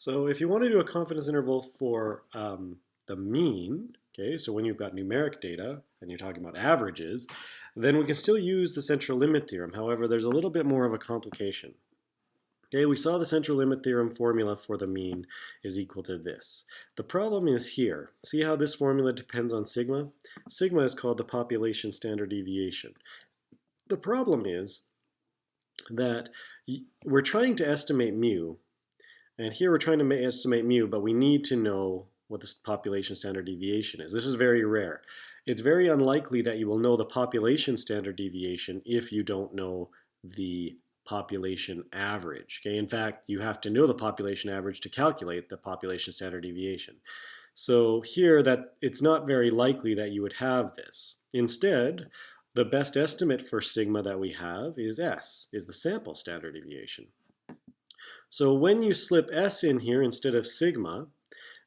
So if you want to do a confidence interval for the mean, okay, so when you've got numeric data and you're talking about averages, then we can still use the central limit theorem. However, there's a little bit more of a complication. Okay, we saw the central limit theorem formula for the mean is equal to this. The problem is here. See how this formula depends on sigma? Sigma is called the population standard deviation. The problem is that we're trying to estimate mu, and here we're trying to estimate mu, but we need to know what the population standard deviation is. This is very rare. It's very unlikely that you will know the population standard deviation if you don't know the population average. Okay, in fact, you have to know the population average to calculate the population standard deviation. So here, that it's not very likely that you would have this. Instead, the best estimate for sigma that we have is S, is the sample standard deviation. So when you slip S in here instead of sigma,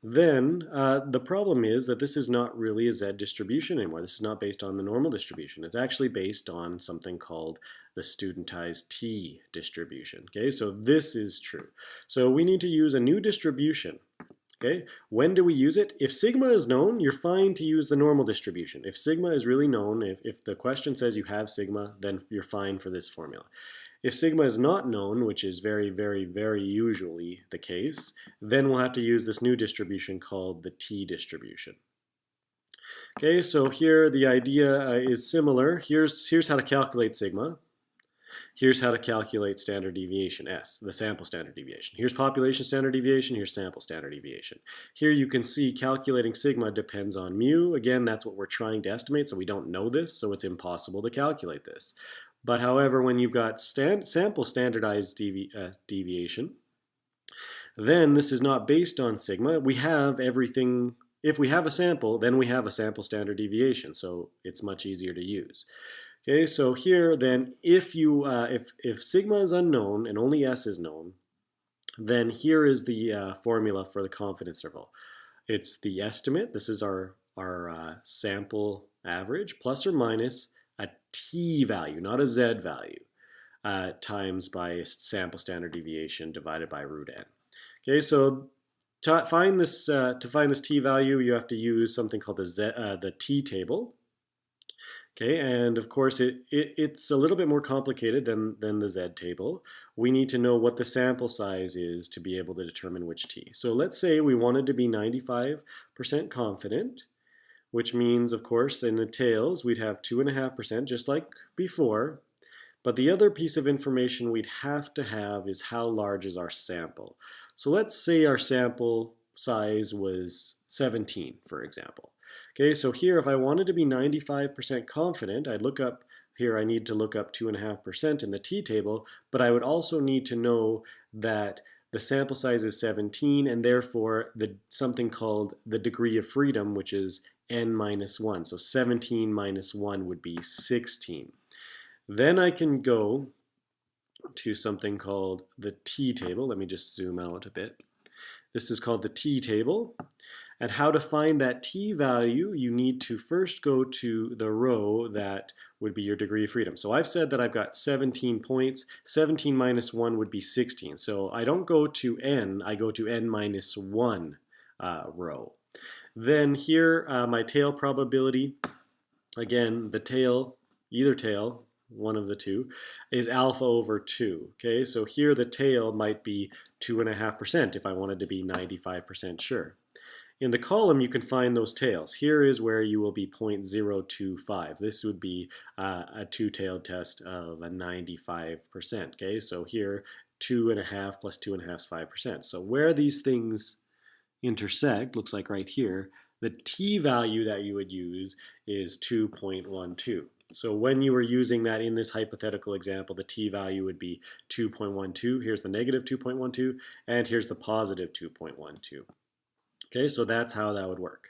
then the problem is that this is not really a Z distribution anymore. This is not based on the normal distribution. It's actually based on something called the studentized T distribution. Okay, so this is true. So we need to use a new distribution. Okay, when do we use it? If sigma is known, you're fine to use the normal distribution. If sigma is really known, if the question says you have sigma, then you're fine for this formula. If sigma is not known, which is very, very, very usually the case, then we'll have to use this new distribution called the T distribution. Okay, so here the idea is similar. Here's how to calculate sigma. Here's how to calculate standard deviation, S, the sample standard deviation. Here's population standard deviation, here's sample standard deviation. Here you can see calculating sigma depends on mu. Again, that's what we're trying to estimate, so we don't know this, so it's impossible to calculate this. But however, when you've got sample standardized deviation, then this is not based on sigma. We have everything. If we have a sample, then we have a sample standard deviation, so it's much easier to use. Okay, so here then, if sigma is unknown and only S is known, then here is the formula for the confidence interval. It's the estimate. This is our sample average plus or minus a t value, not a z value, times by sample standard deviation divided by root n. Okay, so to find this t value, you have to use something called the t table. Okay, and of course it's a little bit more complicated than the z table. We need to know what the sample size is to be able to determine which t. So let's say we wanted to be 95% confident, which means, of course, in the tails, we'd have 2.5%, just like before. But the other piece of information we'd have to have is how large is our sample. So let's say our sample size was 17, for example. Okay, so here, if I wanted to be 95% confident, I'd look up, here I need to look up 2.5% in the t-table, but I would also need to know that the sample size is 17, and therefore something called the degree of freedom, which is n minus 1. So 17 minus 1 would be 16. Then I can go to something called the t-table. Let me just zoom out a bit. This is called the t-table. And how to find that t value, you need to first go to the row that would be your degree of freedom. So I've said that I've got 17 points. 17 minus 1 would be 16. So I don't go to n, I go to n minus 1 row. Then here, my tail probability, again, the tail, either tail, one of the two, is alpha over 2. Okay, so here the tail might be 2.5% if I wanted to be 95% sure. In the column, you can find those tails. Here is where you will be 0.025. This would be a two-tailed test of a 95%. Okay, so here, 2.5 plus 2.5 is 5%. So where these things intersect, looks like right here, the t value that you would use is 2.12. So when you were using that in this hypothetical example, the t value would be 2.12. Here's the negative 2.12, and here's the positive 2.12. Okay, so that's how that would work.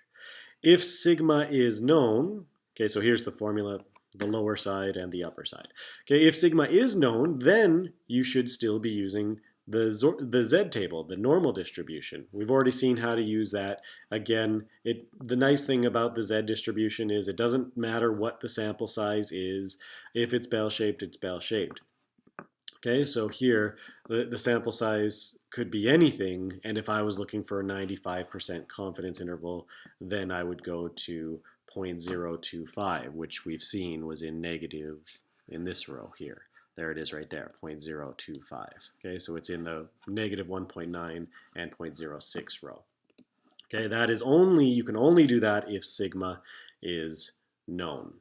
If sigma is known, okay, so here's the formula, the lower side and the upper side. Okay, if sigma is known, then you should still be using the z table, the normal distribution. We've already seen how to use that. Again, the nice thing about the z distribution is it doesn't matter what the sample size is. If it's bell-shaped, it's bell-shaped. Okay, so here the sample size could be anything, and if I was looking for a 95% confidence interval, then I would go to 0.025, which we've seen was in negative in this row here. There it is right there, 0.025. Okay, so it's in the negative 1.9 and 0.06 row. Okay, that is only, you can only do that if sigma is known.